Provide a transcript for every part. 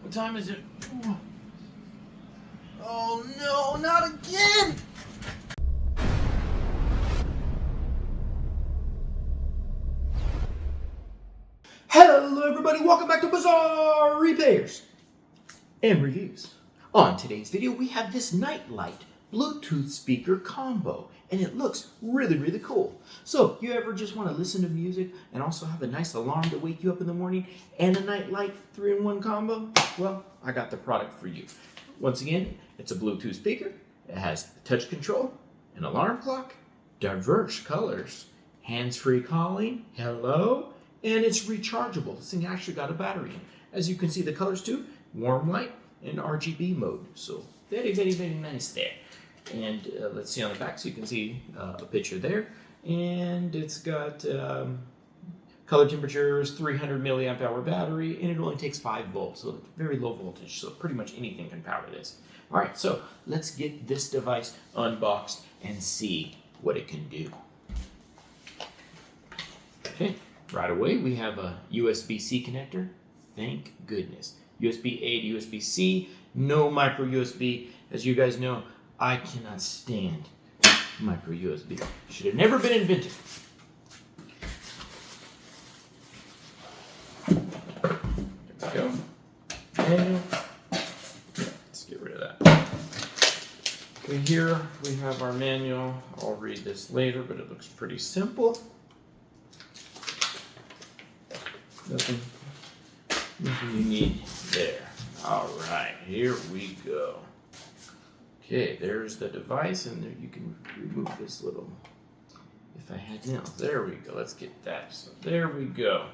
What time is it? Oh no, not again! Hello everybody, welcome back to Bazzar Repairs and Reviews. On today's video we have this Nightlight Bluetooth speaker combo, and it looks really cool. So you ever just want to listen to music and also have a nice alarm to wake you up in the morning and a Nightlight 3-in-1 combo? Well, I got the product for you. Once again, it's a Bluetooth speaker. It has touch control, an alarm clock, diverse colors, hands-free calling, hello, and it's rechargeable. This thing actually got a battery in. As you can see, the colors too, warm light and RGB mode. So very nice there. And let's see on the back, so you can see a picture there. And it's got color temperatures, 300 milliamp hour battery, and it only takes 5 volts, so very low voltage. So pretty much anything can power this. All right, so let's get this device unboxed and see what it can do. Okay. Right away, we have a USB-C connector. Thank goodness. USB-A to USB-C, no micro USB. As you guys know, I cannot stand micro USB. Should have never been invented. There we go. And let's get rid of that. Okay, here we have our manual. I'll read this later, but it looks pretty simple. Nothing you need there. All right, here we go. Okay, there's the device, and there you can remove this little, if I had nails. There we go, let's get that. So there we go.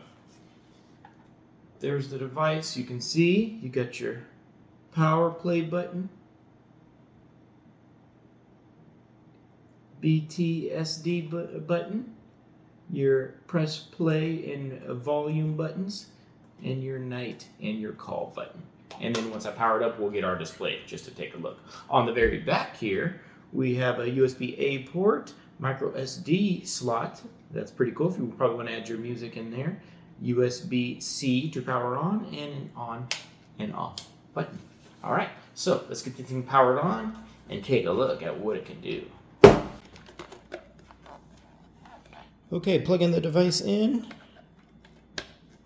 There's the device. You can see you got your power play button, BTSD button, your press play and volume buttons, and your night and your call button. And then once I power it up, we'll get our display just to take a look. On the very back here, we have a USB-A port, micro SD slot. That's pretty cool if you probably want to add your music in there. USB-C to power on, and an on and off button. All right, so let's get the thing powered on and take a look at what it can do. Okay, plugging the device in,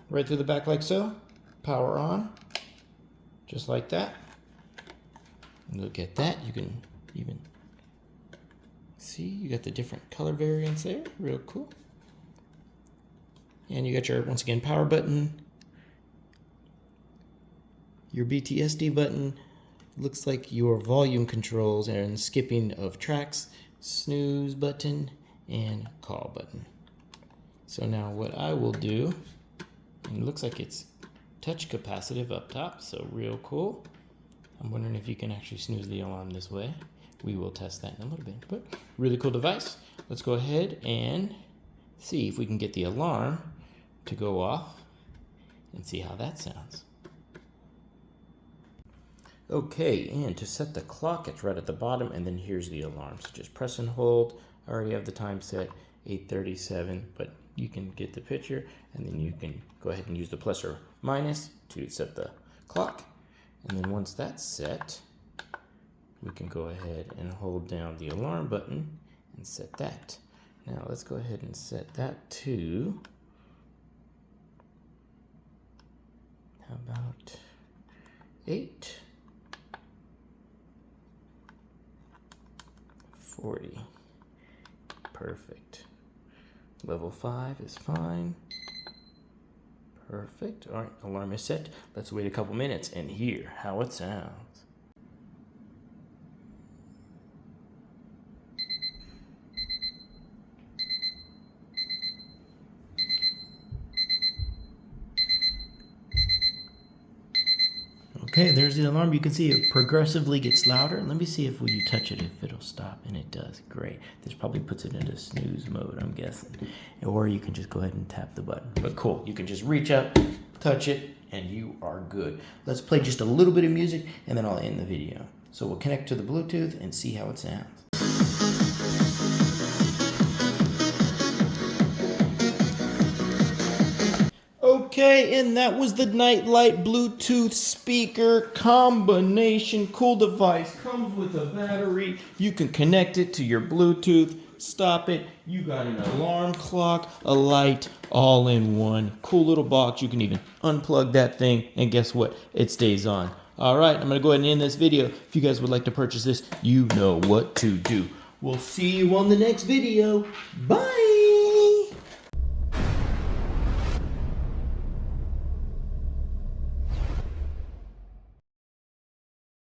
right through the back like so, power on, just like that. Look at that, you can even see, you got the different color variants there, real cool. And you got your, once again, power button, your BTSD button, looks like your volume controls and skipping of tracks, snooze button, and call button. So now what I will do, and it looks like it's touch capacitive up top, so real cool. I'm wondering if you can actually snooze the alarm this way. We will test that in a little bit, but really cool device. Let's go ahead and see if we can get the alarm to go off and see how that sounds. Okay, and to set the clock, it's right at the bottom, and then here's the alarm. So just press and hold. I already have the time set, 8:37, but you can get the picture, and then you can go ahead and use the plus or minus to set the clock. And then once that's set, we can go ahead and hold down the alarm button and set that. Now let's go ahead and set that to, how about 8:40. Perfect. Level 5 is fine. Perfect. All right, alarm is set. Let's wait a couple minutes and hear how it sounds. Okay, there's the alarm. You can see it progressively gets louder. Let me see if when you touch it, if it'll stop, and it does. Great. This probably puts it into snooze mode, I'm guessing. Or you can just go ahead and tap the button. But cool, you can just reach up, touch it, and you are good. Let's play just a little bit of music, and then I'll end the video. So we'll connect to the Bluetooth and see how it sounds. Okay, right, and that was the Nightlight Bluetooth speaker combination. Cool device. Comes with a battery. You can connect it to your Bluetooth. Stop it. You got an alarm clock, a light, all in one. Cool little box. You can even unplug that thing, and guess what? It stays on. All right, I'm going to go ahead and end this video. If you guys would like to purchase this, you know what to do. We'll see you on the next video. Bye.